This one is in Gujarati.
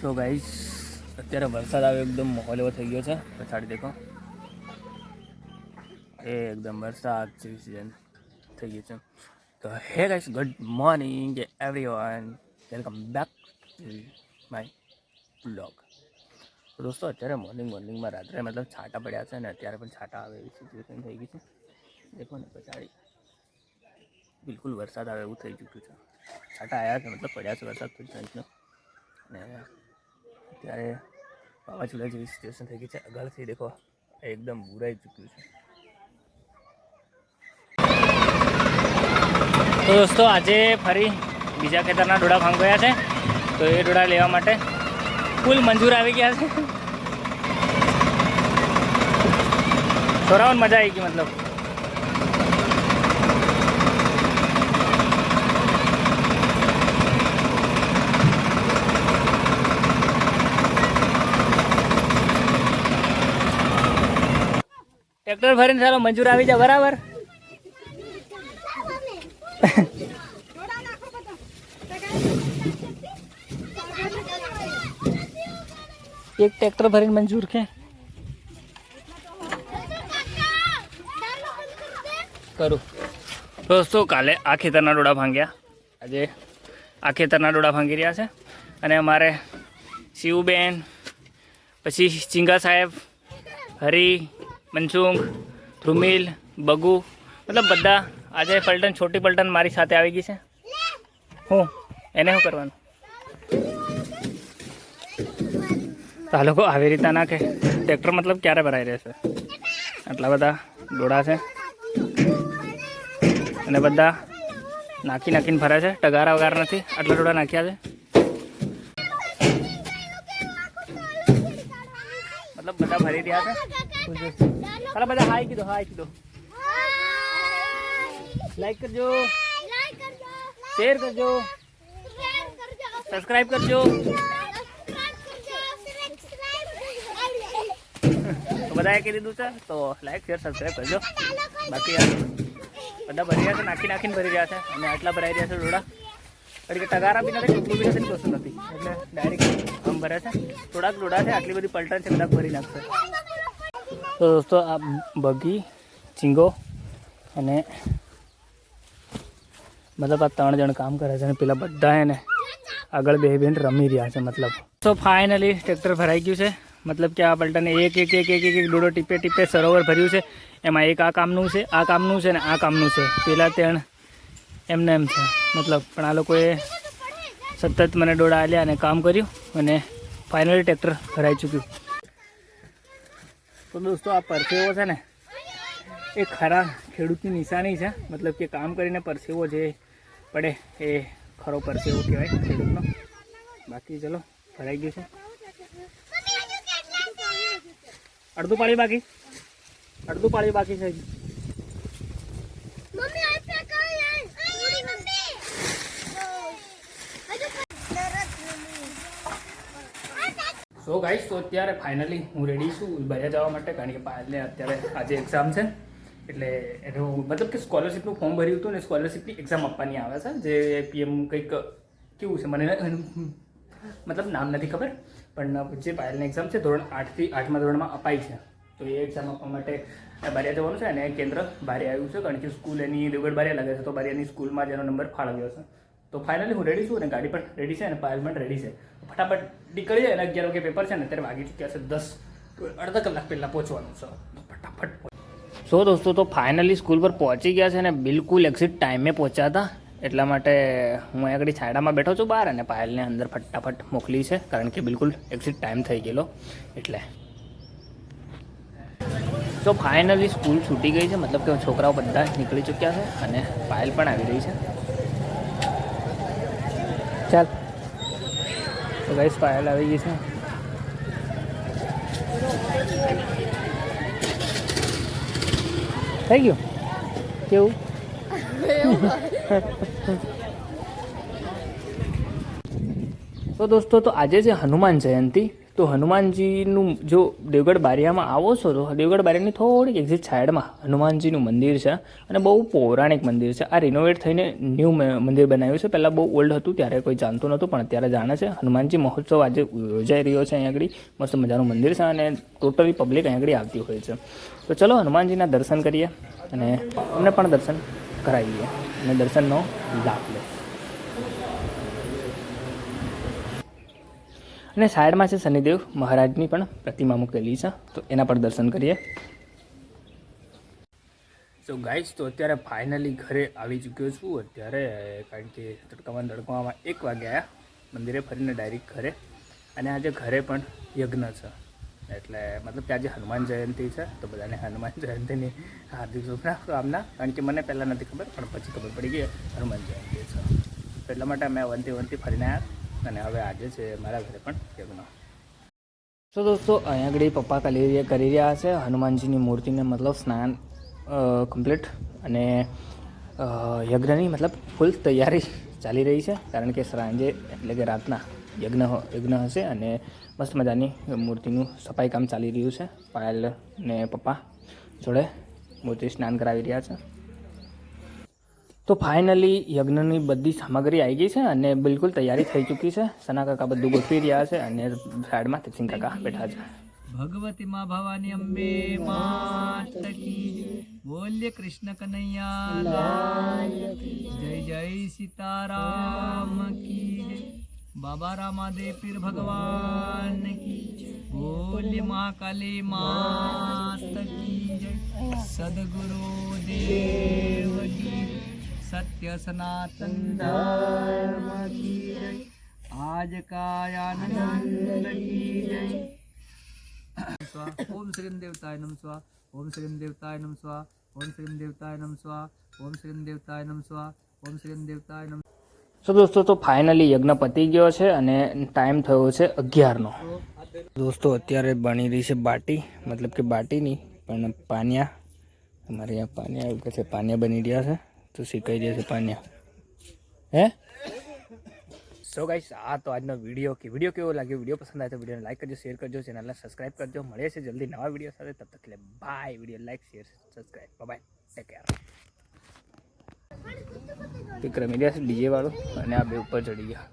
તો ગાઈસ અત્યારે વરસાદ આવે એકદમ માહોલ એવો થઈ ગયો છે. પછાડી દેખો એકદમ વરસાદ જેવી સિઝન થઈ ગઈ છે. તો હે guys, good morning everyone, welcome back to my blog. તો દોસ્તો અત્યારે મોર્નિંગમાં રાત્રે મતલબ છાંટા પડ્યા છે ને અત્યારે પણ છાંટા આવે એવી સિચ્યુએશન થઈ ગઈ છે. દેખો ને પછાડી બિલકુલ વરસાદ આવે એવું થઈ ચૂક્યું છે. છાંટા આવ્યા છે મતલબ પડ્યા છે વરસાદ થોડી સાઈઝનો. અને અત્યારે વાવાઝોડા જેવી સિચ્યુએશન થઈ ગઈ છે. આગળથી દેખો એકદમ બુરાઈ ચૂક્યું છે. તો દોસ્તો આજે ફરી બીજા ખેતરના ડોડા ભાંગોયા છે. તો એ ડોડા લેવા માટે ફૂલ મંજૂર આવી ગયા છે. છોરાઓને મજા આવી ગઈ મતલબ. ટ્રેક્ટર ભરીને ચાલો મંજૂર આવી જાય બરાબર. એક ટ્રેક્ટર ભરીને મંજૂર કે કરું. દોસ્તો કાલે આ ખેતરના ડોડા ભાંગ્યા, આજે આ ખેતરના ડોડા ભાંગી રહ્યા છે. અને અમારે શિવબેન, પછી ચિંગા સાહેબ, હરી, મનસુંગ, ધ્રુમિલ, બગુ, મતલબ બધા આજે પલટન, છોટી પલટન મારી સાથે આવી ગઈ છે. હું એને શું કરવાનું? આ લોકો આવી રીતના નાખે ટ્રેક્ટર મતલબ ક્યારે ભરાઈ રહેશે. આટલા બધા ડોડા છે અને બધા નાખીને ભરે છે. ટગારા વગાર નથી, આટલા ડોડા નાખ્યા છે. મતલબ બધા ભરી રહ્યા છે. ચાલો બધા હાઈ કીધો, લાઈક કરજો, શેર કરજો, સબસ્ક્રાઈબ કરજો. બધાએ કહી દીધું છે તો લાઈક શેર સબસ્ક્રાઈબ કરજો. બાકી બધા ભરી રહ્યા છે, નાખીને ભરી રહ્યા છે. અને આટલા ભરાઈ રહ્યા છે ડોડા. કારણ કે ટગારા બી નથી, ટોકલું બી નથી, કશું નથી, એટલે ડાયરેક્ટ આમ ભરે છે. થોડાક ડોડા છે, આટલી બધી પલટન છે, કદાચ ભરી નાખશે. તો દોસ્તો આ બગી, ચીંગો અને મતલબ આ 3 જણ કામ કરે છે. અને પેલા બધા એને આગળ બેન રમી રહ્યા છે મતલબ. તો ફાઇનલી ટ્રેક્ટર ભરાઈ ગયું છે. મતલબ કે આ પલટને એક ડોડો ટીપે સરોવર ભર્યું છે. એમાં એક આ કામનું છે, આ કામનું છે ને આ કામનું છે. પેલા 3 એમને એમ છે મતલબ. પણ આ લોકોએ સતત મને ડોડા આલ્યા અને કામ કર્યું અને ફાઇનલી ટ્રેક્ટર ભરાઈ ચૂક્યું. તો દોસ્તો આ પરસેવો છે ને એ ખરા ખેડૂતની નિશાની છે. મતલબ કે કામ કરીને પરસેવો જે પડે એ ખરો પરસેવો કહેવાય ખેડૂતનો. બાકી ચલો ભરાઈ ગયું છે. અડધું પાળી બાકી છે. સો ગાઈસ, તો અત્યારે ફાઇનલી હું રેડી છું બહાર જવા માટે. કારણ કે પાયલને અત્યારે આજે એક્ઝામ છે. એટલે એનું મતલબ કે સ્કોલરશિપનું ફોર્મ ભર્યું હતું ને સ્કોલરશિપની એક્ઝામ આપવાની આવે છે. જે PM કંઈક કેવું છે મને મતલબ નામ નથી ખબર. પણ જે પાયલની એક્ઝામ છે ધોરણ 8 થી 8મા ધોરણમાં અપાઈ છે. તો એ એક્ઝામ આપવા માટે બારિયા જવાનું છે. અને કેન્દ્ર બારિયા આવ્યું છે. કારણ કે સ્કૂલ એની દેવગઢ બારિયા લાગે છે. તો બારિયાની સ્કૂલમાં જેનો નંબર ફાળવ્યો છે. તો ફાઇનલી હું રેડી છું અને ગાડી પણ રેડી છે અને પાયલ પણ રેડી છે. ફટાફટ નીકળી જાય. અને 11 વાગે પેપર છે ને અત્યારે વાગી ચૂક્યા છે 10. તો અડધા કલાક પહેલાં પહોંચવાનું છે. ફટાફટ. સો દોસ્તો તો ફાઇનલી સ્કૂલ પર પહોંચી ગયા છે. અને બિલકુલ એક્ઝેક્ટ ટાઈમે પહોંચ્યા હતા. એટલા માટે હું આગળ છાંયડામાં બેઠો છું બહાર. અને પાયલને અંદર ફટાફટ મોકલી છે. કારણ કે બિલકુલ એક્ઝેક્ટ ટાઈમ થઈ ગયેલો એટલે. તો ફાઇનલી સ્કૂલ છૂટી ગઈ છે. મતલબ કે છોકરાઓ બધા નીકળી ચૂક્યા છે. અને પાયલ પણ આવી રહી છે. ચાલ તો ગાઈસ પાયલ આવી ગઈ છે. થઈ ગયું કેવું? તો દોસ્તો તો આજે છે હનુમાન જયંતિ. તો હનુમાનજીનું જો દેવગઢ બારિયામાં આવો છો તો દેવગઢ બારિયાની થોડીક એક્ઝેક્ટ સાઈડમાં હનુમાનજીનું મંદિર છે અને બહુ પૌરાણિક મંદિર છે. આ રિનોવેટ થઈને ન્યૂ મંદિર બનાવ્યું છે. પહેલાં બહુ ઓલ્ડ હતું, ત્યારે કોઈ જાણતું નહોતું, પણ અત્યારે જાણે છે. હનુમાનજી મહોત્સવ આજે યોજાઈ રહ્યો છે. અહીંયા આગળ મસ્ત મજાનું મંદિર છે અને ટોટલી પબ્લિક અહીંયા આગળ આવતી હોય છે. તો ચલો હનુમાનજીના દર્શન કરીએ અને અમને પણ દર્શન કરાવીએ અને દર્શનનો લાભ લે. અને સાઈડમાં છે શનિદેવ મહારાજની પણ પ્રતિમા મૂકેલી છે, તો એના પણ દર્શન કરીએ. તો ગાઈસ, તો અત્યારે ફાઇનલી ઘરે આવી ચૂક્યો છું અત્યારે, કારણ કે તડકામાં 1 વાગે આવ્યા મંદિરે ફરીને ડાયરેક્ટ ઘરે. અને આજે ઘરે પણ યજ્ઞ છે, એટલે મતલબ કે આજે હનુમાન જયંતિ છે, તો બધાને હનુમાન જયંતિની હાર્દિક શુભકામના. કારણ કે મને પહેલાં નથી ખબર, પણ પછી ખબર પડી ગઈ હનુમાન જયંતિ છે, તો એટલા માટે અમે વંતી ફરીને આવ્યા અને હવે આજે છે મારા ઘરે પણ યજ્ઞ. તો દોસ્તો, અહીંયા આગળ પપ્પા કરી રહ્યા છે હનુમાનજીની મૂર્તિને મતલબ સ્નાન કમ્પ્લીટ, અને યજ્ઞની મતલબ ફૂલ તૈયારી ચાલી રહી છે. કારણ કે સાંજે એટલે કે રાતના યજ્ઞ હશે અને મસ્ત મજાની મૂર્તિનું સફાઈ કામ ચાલી રહ્યું છે. પાયલ ને પપ્પા જોડે મૂર્તિ સ્નાન કરાવી રહ્યા છે. તો ફાઇનલી યજ્ઞની બધી સામગ્રી આવી ગઈ છે અને બિલકુલ તૈયારી થઈ ચૂકી છે. સના કાકા બધું ગોઠવી રહ્યા છે અને સાઈડમાં તિથિન કાકા બેઠા છે. ભગવતી માં ભવાની અંબે માત કી બોલ્ય કૃષ્ણ કનૈયા લાલ જય જય સીતારામ કી જય બાબા રામાદેવ પીર ભગવાન કી બોલ્ય મહાકાલી માત કી જય સદગુરુ દેવ કી सत्य सनातन धर्म की जय आज का आनंद की जय ओम श्री देवताय नमः स्वाहा ओम श्री देवताय नमः स्वाहा ओम श्री देवताय नमः स्वाहा ओम श्री देवताय नमः स्वाहा ओम श्री देवताय नमः. તો દોસ્તો, તો ફાઇનલી યજ્ઞ પતી ગયો છે અને ટાઈમ થયો છે 11નો. દોસ્તો, અત્યારે બની રહી છે બાટી, મતલબ કે બાટી નહીં પણ પાનિયા. અમારે અહીંયા પાનિયા એવું કહે છે, પાનિયા બની રહ્યા છે, તો શીખાઈ જશે પાનિયા. સો ગાઈસ, આ તો આજનો વિડીયો કેવો લાગ્યો. વિડીયો પસંદ આવે તો વિડીયોને લાઈક કરજો, શેર કરજો, ચેનલને સબસ્ક્રાઈબ કરજો. મળીએ છીએ જલ્દી નવા વિડીયો સાથે. તબ તક લે bye. Video like, share, subscribe. Bye, take care. Vikram DJ વાળો અને આ બે ઉપર ચડી ગયા.